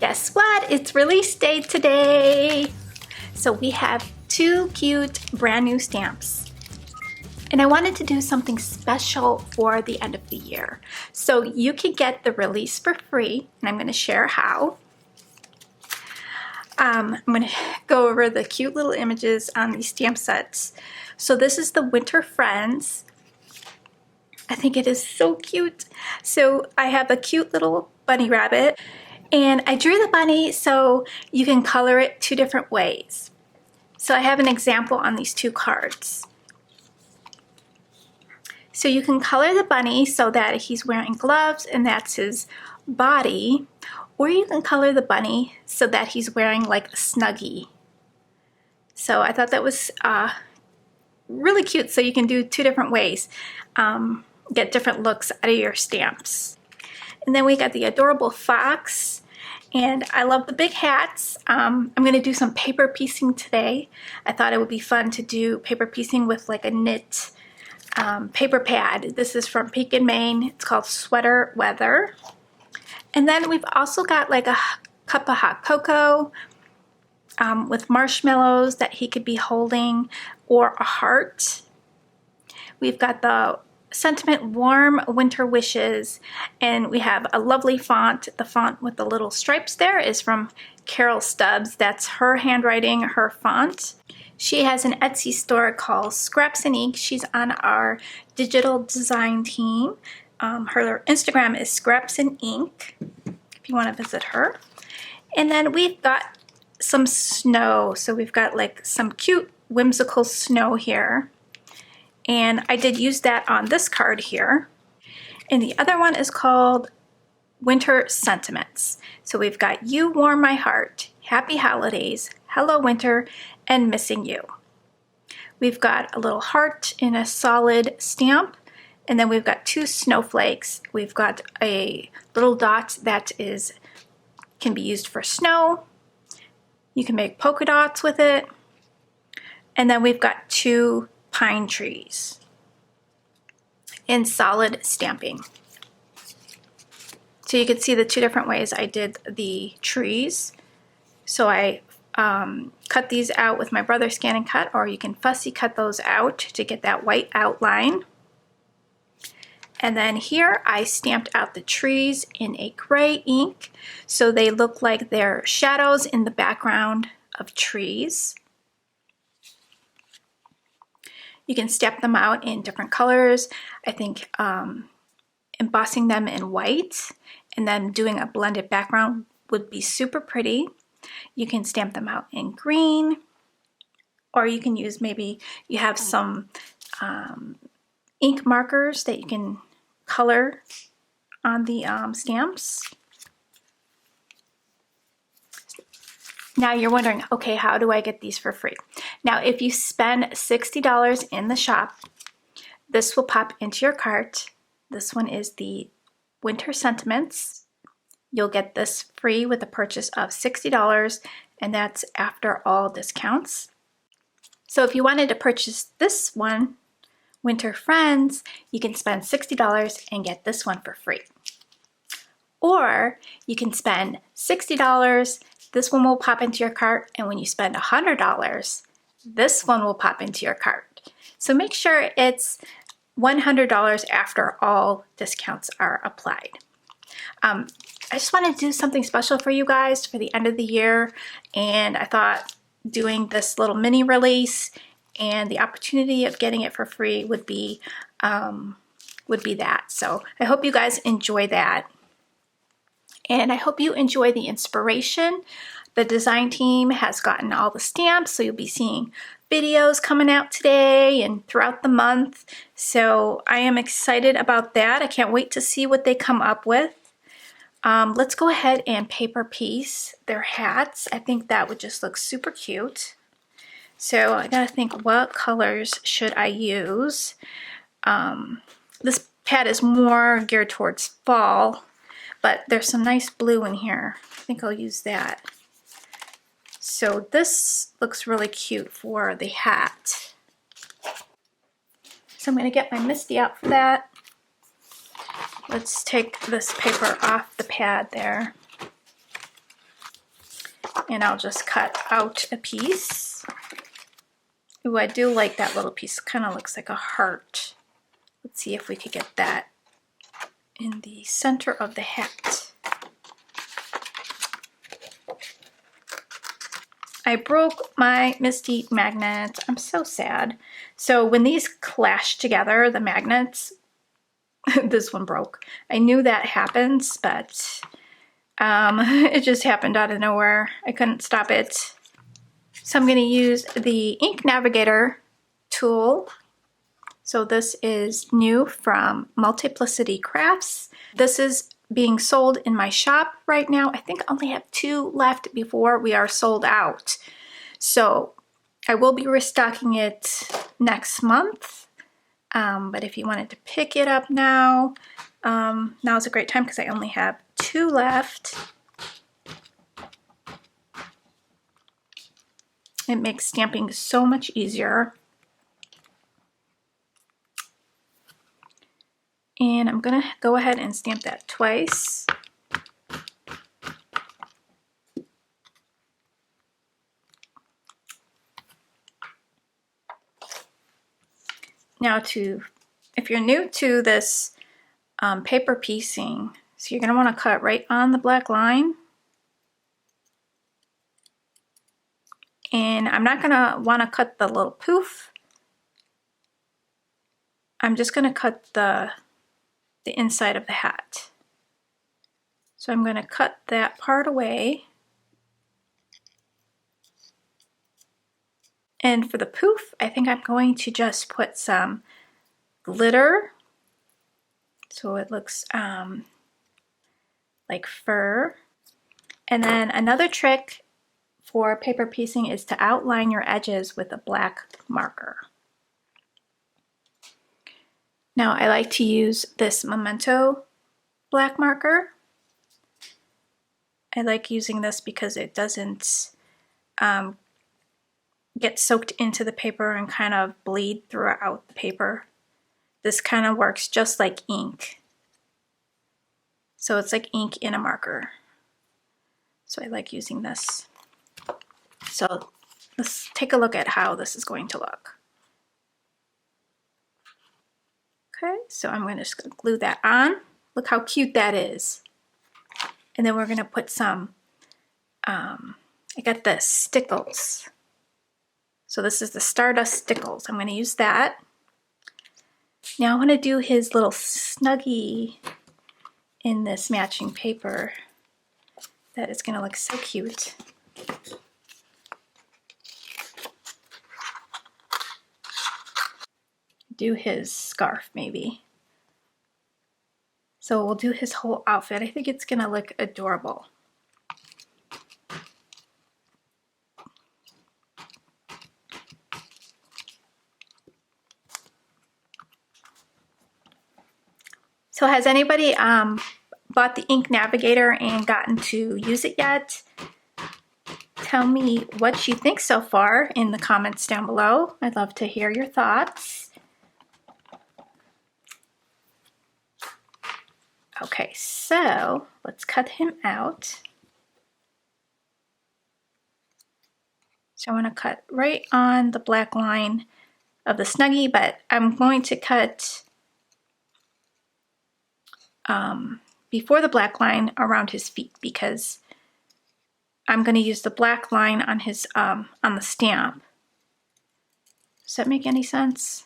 Guess what? It's release day today. So we have 2 cute brand new stamps. And I wanted to do something special for the end of the year. So you can get the release for free, and I'm going to share how. I'm going to go over the cute little images on these stamp sets. So this is the Winter Friends. I think it is so cute. So I have a cute little bunny rabbit, and I drew the bunny so you can color it 2 different ways. So I have an example on these 2 cards. So you can color the bunny so that he's wearing gloves and that's his body, or you can color the bunny so that he's wearing like a Snuggie. So I thought that was really cute. So you can do 2 different ways, get different looks out of your stamps. And then we got the adorable fox. And I love the big hats. I'm going to do some paper piecing today. I thought it would be fun to do paper piecing with like a knit paper pad. This is from Peak in Maine. It's called Sweater Weather. And then we've also got like a cup of hot cocoa with marshmallows that he could be holding, or a heart. We've got the sentiment Warm Winter Wishes, and we have a lovely font. The font with the little stripes there is from Carol Stubbs. That's her handwriting, her font. She has an Etsy store called Scraps and Ink. She's on our digital design team. Her Instagram is Scraps and Ink if you want to visit her. And then we've got some snow. So we've got like some cute whimsical snow here. And I did use that on this card here. And the other one is called Winter Sentiments. So we've got You Warm My Heart, Happy Holidays, Hello Winter, and Missing You. We've got a little heart in a solid stamp. And then we've got 2 snowflakes. We've got a little dot that can be used for snow. You can make polka dots with it. And then we've got 2 pine trees in solid stamping. So you can see the 2 different ways I did the trees. So I cut these out with my brother Scan and Cut, or you can fussy cut those out to get that white outline. And then here I stamped out the trees in a gray ink so they look like they're shadows in the background of trees. You can stamp them out in different colors. I think embossing them in white and then doing a blended background would be super pretty. You can stamp them out in green, or you can use, maybe you have some ink markers that you can color on the stamps. Now you're wondering, okay, how do I get these for free? Now, if you spend $60 in the shop, this will pop into your cart. This one is the Winter Sentiments. You'll get this free with a purchase of $60, and that's after all discounts. So if you wanted to purchase this one, Winter Friends, you can spend $60 and get this one for free. Or you can spend $60, this one will pop into your cart, and when you spend $100, this one will pop into your cart. So make sure it's $100 after all discounts are applied. I just wanted to do something special for you guys for the end of the year, and I thought doing this little mini release and the opportunity of getting it for free would be that. So I hope you guys enjoy that. And I hope you enjoy the inspiration. The design team has gotten all the stamps, so you'll be seeing videos coming out today and throughout the month. So I am excited about that. I can't wait to see what they come up with. Let's go ahead and paper piece their hats. I think that would just look super cute. So I gotta think, what colors should I use? This pad is more geared towards fall, but there's some nice blue in here. I think I'll use that. So this looks really cute for the hat. So I'm gonna get my Misty out for that. Let's take this paper off the pad there. And I'll just cut out a piece. Ooh, I do like that little piece. Kind of looks like a heart. Let's see if we could get that in the center of the hat. I broke my Misty magnet. I'm so sad. So when these clash together, the magnets, this one broke. I knew that happens, but it just happened out of nowhere. I couldn't stop it. So I'm going to use the Ink Navigator tool. So this is new from Multiplicity Crafts. This is being sold in my shop right now. I think I only have 2 left before we are sold out. So I will be restocking it next month. But if you wanted to pick it up now, now is a great time because I only have 2 left. It makes stamping so much easier. And I'm gonna go ahead and stamp that twice. Now if you're new to this paper piecing, so you're gonna wanna cut right on the black line. And I'm not gonna wanna cut the little poof. I'm just gonna cut the inside of the hat. So I'm gonna cut that part away. And for the poof, I think I'm going to just put some glitter so it looks like fur. And then another trick for paper piecing is to outline your edges with a black marker. Now I like to use this Memento black marker. I like using this because it doesn't get soaked into the paper and kind of bleed throughout the paper. This kind of works just like ink. So it's like ink in a marker. So I like using this. So let's take a look at how this is going to look. Okay, so I'm just going to glue that on. Look how cute that is. And then we're going to put some, I got the stickles. So this is the Stardust Stickles. I'm going to use that. Now I want to do his little snuggie in this matching paper. That is going to look so cute. Do his scarf maybe. So we'll do his whole outfit. I think it's going to look adorable. So has anybody bought the Ink Navigator and gotten to use it yet? Tell me what you think so far in the comments down below. I'd love to hear your thoughts. Okay, so let's cut him out. So I want to cut right on the black line of the snuggie, but I'm going to cut before the black line around his feet because I'm going to use the black line on his on the stamp. Does that make any sense?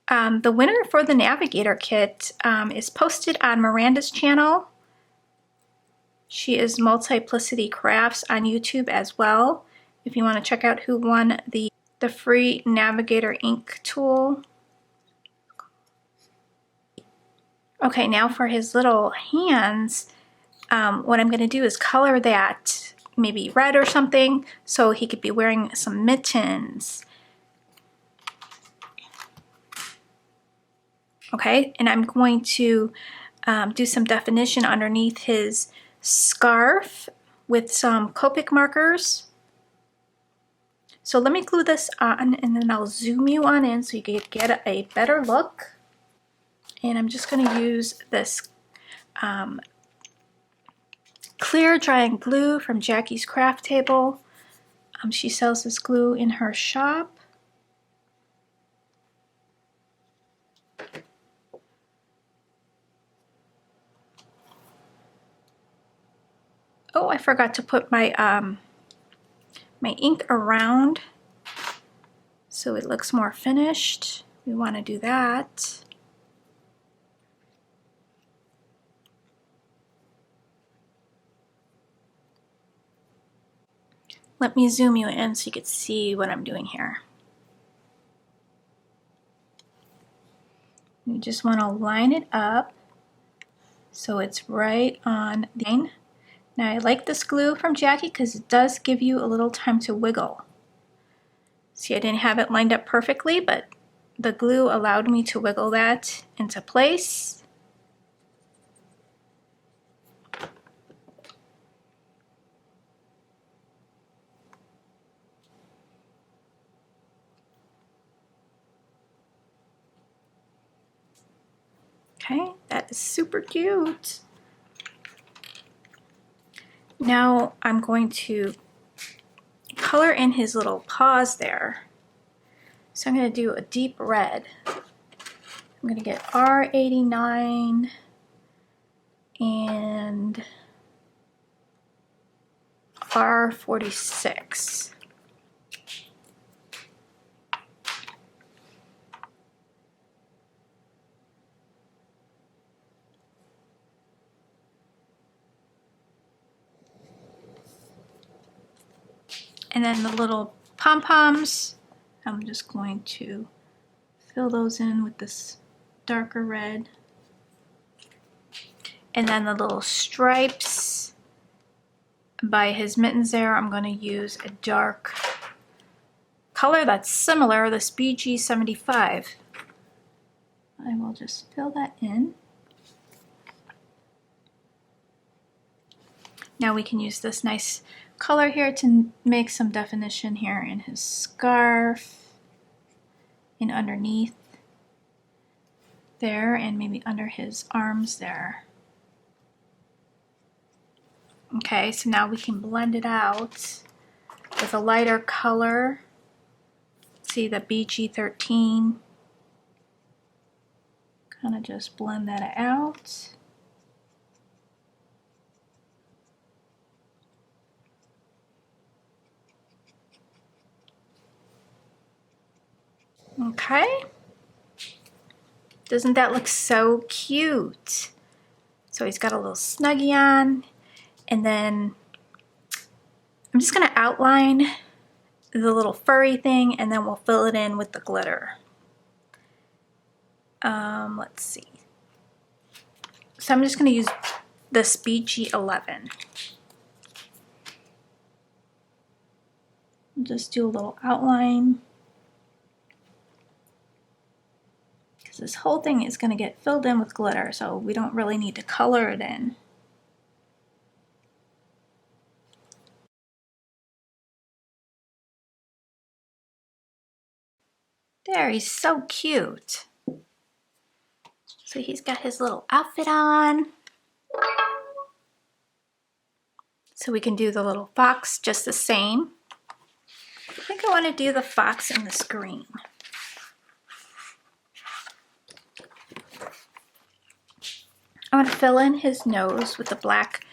The winner for the Navigator kit is posted on Miranda's channel. She is Multiplicity Crafts on YouTube as well. If you want to check out who won the free Navigator ink tool. Okay, now for his little hands, what I'm going to do is color that maybe red or something so he could be wearing some mittens. Okay, and I'm going to do some definition underneath his scarf with some Copic markers. So let me glue this on and then I'll zoom you on in so you can get a better look. And I'm just going to use this clear drying glue from Jackie's Craft Table. She sells this glue in her shop. Oh, I forgot to put my my ink around so it looks more finished. We want to do that. Let me zoom you in so you can see what I'm doing here. You just want to line it up so it's right on the line. Now I like this glue from Jackie because it does give you a little time to wiggle. See, I didn't have it lined up perfectly, but the glue allowed me to wiggle that into place. Okay, that is super cute. Now I'm going to color in his little paws there. So I'm going to do a deep red. I'm going to get R89 and R46. And then the little pom-poms, I'm just going to fill those in with this darker red. And then the little stripes by his mittens there, I'm going to use a dark color that's similar, this BG75. I will just fill that in. Now we can use this nice color here to make some definition here in his scarf and underneath there, and maybe under his arms there. Okay, so now we can blend it out with a lighter color. See the BG13. Kind of just blend that out. Okay. Doesn't that look so cute? So he's got a little Snuggie on, and then I'm just going to outline the little furry thing, and then we'll fill it in with the glitter. Let's see. So I'm just going to use this BG11. Just do a little outline, because this whole thing is going to get filled in with glitter, so we don't really need to color it in. There, he's so cute. So he's got his little outfit on. So we can do the little fox just the same. I think I want to do the fox in this green. I want to fill in his nose with the black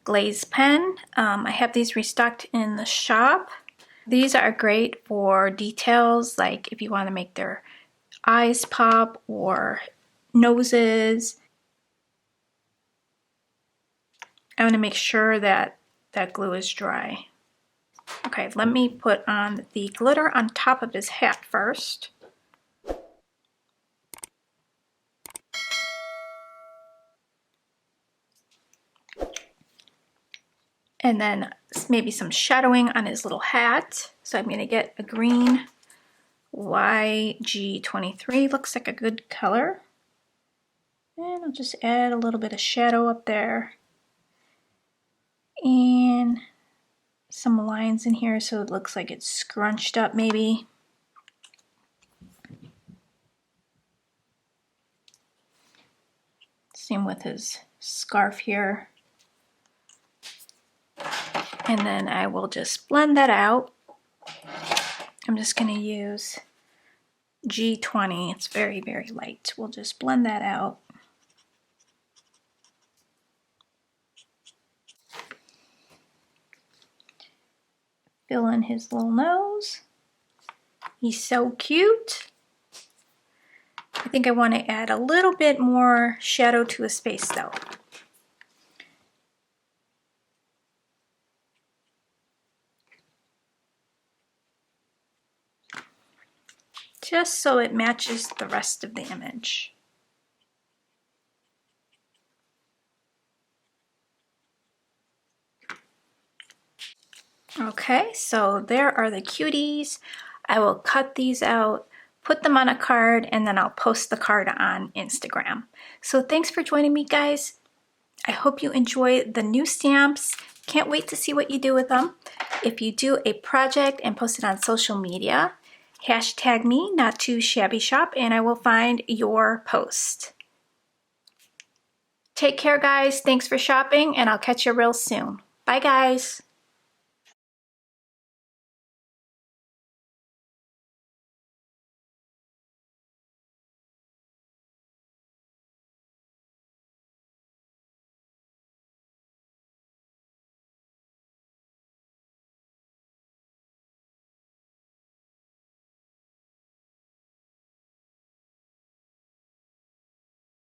glaze pen. I have these restocked in the shop. These are great for details, like if you want to make their eyes pop or noses. I want to make sure that that glue is dry. Okay, let me put on the glitter on top of his hat first. And then maybe some shadowing on his little hat. So I'm going to get a green YG23, looks like a good color. And I'll just add a little bit of shadow up there. And some lines in here so it looks like it's scrunched up maybe. Same with his scarf here. And then I will just blend that out. I'm just going to use G20. It's very, very light. We'll just blend that out. Fill in his little nose. He's so cute. I think I want to add a little bit more shadow to his face though. Just so it matches the rest of the image. Okay, so there are the cuties. I will cut these out, put them on a card, and then I'll post the card on Instagram. So thanks for joining me, guys. I hope you enjoy the new stamps. Can't wait to see what you do with them. If you do a project and post it on social media, hashtag me, N2S, and I will find your post. Take care, guys. Thanks for shopping, and I'll catch you real soon. Bye, guys.